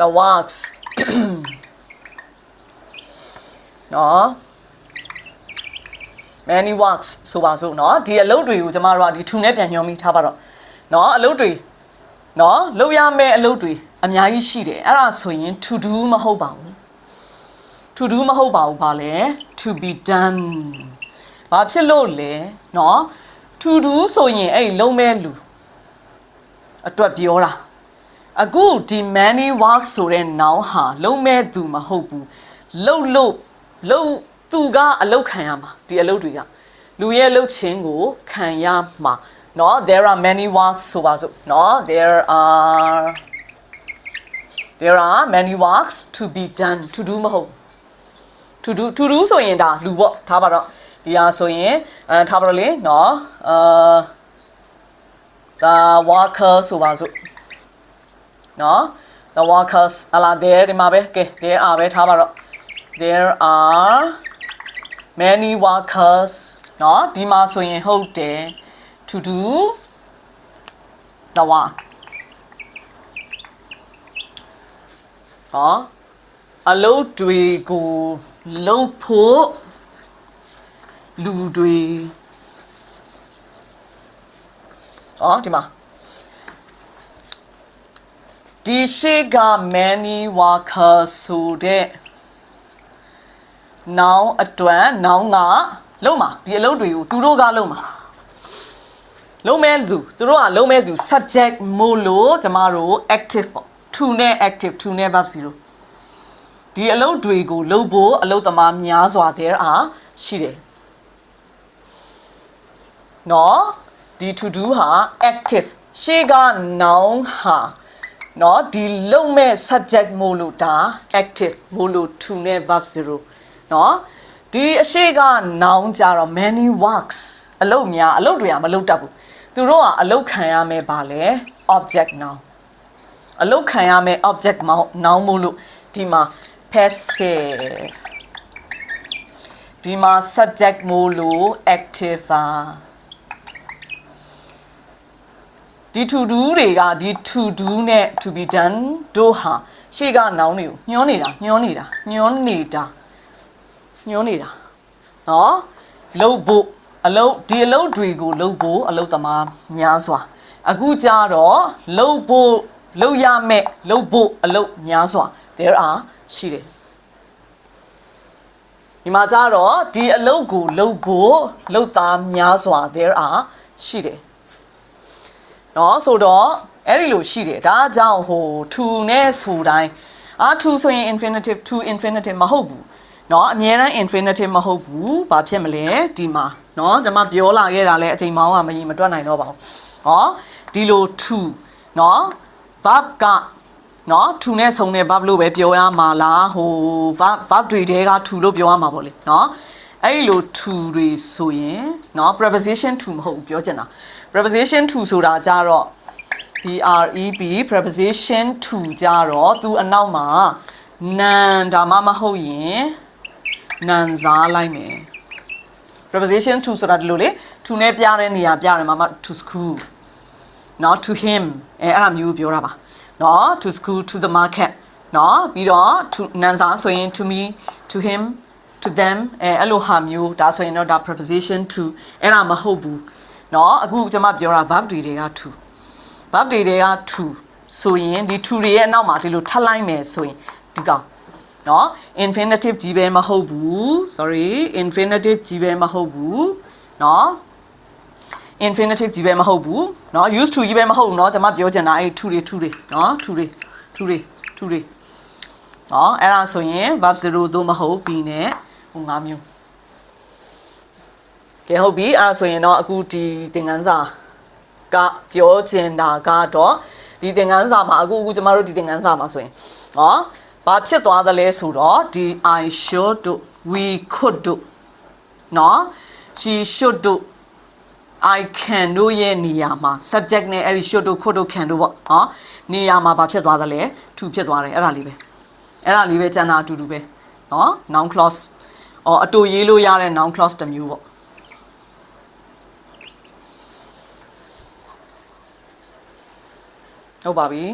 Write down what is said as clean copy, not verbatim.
the works နော် many works ဆိုပါစို့နော်ဒီအလုပ်တွေကိုကျမတို့ကဒီ to နဲ့ပြန်ညွှန်းပြီးထားပါတော့နော်အလုပ်တွေနော်လုပ်ရမယ့်အလုပ်တွေအများကြီးရှိတယ်အဲ့ဒါဆိုရင် to do မဟုတ်ပါဘူး to do မဟုတ်ပါဘူးပါလေ to be done ဘာဖြစ်လို့လဲနော် to do ဆိုရင်အဲ့လုံးမဲ့လူအတွက်ပြောတာအခုဒီ many works ဆိုတဲ့ noun ဟာလုံးမဲ့သူမဟုတ်ဘူးလုံသူကအလုပ်ခံရမှာဒီအလုပ်တွေကလူရဲ့လှုပ်ခြင်းကိုခံရမှာเนาะ there are many works ဆိုပါစို့เนาะ there are many works to be done to do မဟုတ် to do ဆိုရင်ဒါလူပေါ့ထားပါတော့ဒီဟာဆိုရင်ထားပါတော့လေเนาะthe workers ဆိုပါစို့เนาะ the workers အလား there ဒီမှာပဲကဲ there are ပဲထားပါတော့ there are many workers เนาะဒီမှာဆိုရင်ဟုတ်တယ် to do the work ဟောအလုပ်တွေကိုလုပ်ဖို့လူတွေဒီမှာဒီရှိက many workers ဆိုတဲ့ noun အတွက် noun ကလုံးမှာဒီအလုပ်တွေကိုသူတို့ကလုံးမှာလုံးမဲ့သူတို့ကလုံးမဲ့သူ subject မို့လို့ကျမတို့ active ပေါ့ to နဲ့ active to နဲ့ verb 0ဒီအလုပ်တွေကိုလုပ်ဖို့အလုပ်သမားများစွာ there are ရှိတယ်နော်ဒီ to do ဟာ active ရှေ့က noun ဟာနော်ဒီလုံးမဲ့ subject မို့လို့ဒါ active မို့လို့ to နဲ့ verb 0နော်ဒီအရှိက noun ကြတော့ many works အလုပ်တွေကမလုပ်တတ်ဘူးသူတို့ကအလုပ်ခံရမယ်ပါလေ object noun အလုပ်ခံရမယ် object noun မို့လို့ဒီမှာ passive ဒီမှာ subject မို့လို့ active ပါဒီ to do တွေကဒီ to do နဲ့ to be done တို့ဟာရှေ့က noun တွေကိုညွှန်းနေတာနော်လုပ်ဖို့အလုပ်ဒီအလုပ်တွေကိုလုပ်ဖို့အလုပ်သမားများစွာအခုကြတော့လုပ်ရမယ့်လုပ်ဖို့အလုပ်များစွာ there are ရှိတယ်ဒီမှာကြတော့ဒီအလုပ်ကိုလုပ်ဖို့လုပ်သားများစွာ there are ရှိတယ်နော်ဆိုတော့အဲ့ဒီလိုရှိတယ်ဒါကြောင့်ဟို to နဲ့ဆိုတိုင်းto ဆိုရင် infinitive to infinitive မဟုတ်ဘူးเนาะအမြဲတမ်း infinitive မဟုတ်ဘူးဘာဖြစ်မလဲဒီမှာเนาะကျွန်မပြောလာခဲ့တာလဲအချိန်မောင်းကမရင်မတွက်နိုင်တော့ပါဘူးဟောဒီလို to เนาะ verb ကเนาะ to နဲ့ဆုံတဲ့ verb လို့ပဲပြောရမှာလားဟို verb တွေတဲက to လို့ပြောရမှာပေါ့လေเนาะအဲ့လို to တွေဆိုရင်เนาะ preposition to မဟုတ်ဘူးပြောချင်တာ preposition to ဆိုတာကြတော့ verb preposition to ကြတော့သူအနောက်မှာnoun ဒါမှမဟုတ်ရင်noun စားလိုက်မယ် preposition to ဆိုတာဒီလိုလေ to နဲ့ပြတဲ့နေရာပြတယ်မှာ to school เนาะ to him အဲ့ဒါမျိုးပြောတာပါเนาะ to school to the market เนาะပြီးတော့ to noun စားဆိုရင် to me to him to them အဲ့လိုဟာမျိုးဒါဆိုရင်တော့ဒါ preposition to အဲ့ဒါမဟုတ်ဘူးเนาะအခုကျွန်မပြောတာ verb တွေက to verb တွေက to ဆိုရင်ဒီ to တွေရဲ့အနောက်မှာဒီလိုထပ်လိုက်မယ်ဆိုရင်ဒီကောင်เนาะ infinitive ကြီးပဲမဟုတ်ဘူး sorry infinitive ကြီးပဲမဟုတ်ဘူးเนาะ infinitive ကြီးပဲမဟုတ်ဘူးเนาะ used to ကြီးပဲမဟုတ်ဘူးเนาะကျွန်မပြောချင်တာအဲ့ to တွေเนาะ to တွေเนาะအဲ့ဒါဆိုရင် verb 0သို့မဟုတ် be နဲ့ဟို၅မျိုးကဲဟုတ်ပြီအဲ့ဒါဆိုရင်တော့အခုဒီသင်ခန်းစာကပြောချင်တာကတော့ဒီသင်ခန်းစာမှာအခုကျမတို့ဒီသင်ခန်းစာမှာဆိုရင်เนาะဘာဖြစ်သွားသလဲဆိုတော့ဒီ I should do we could do เนาะ she should do I can တို့ရဲ့နေရာမှာ subject နဲ့အဲ့ဒီ should do could do can do ပေါ့เนาะနေရာမှာဘာဖြစ်သွားသလဲ to ဖြစ်သွားတယ်အဲ့ဒါလေးပဲကျန်တာအတူတူပဲเนาะ noun clause အတူရေးလို့ရတဲ့ noun clause တစ်မျိုးပေါ့ဟုတ်ပါပြီ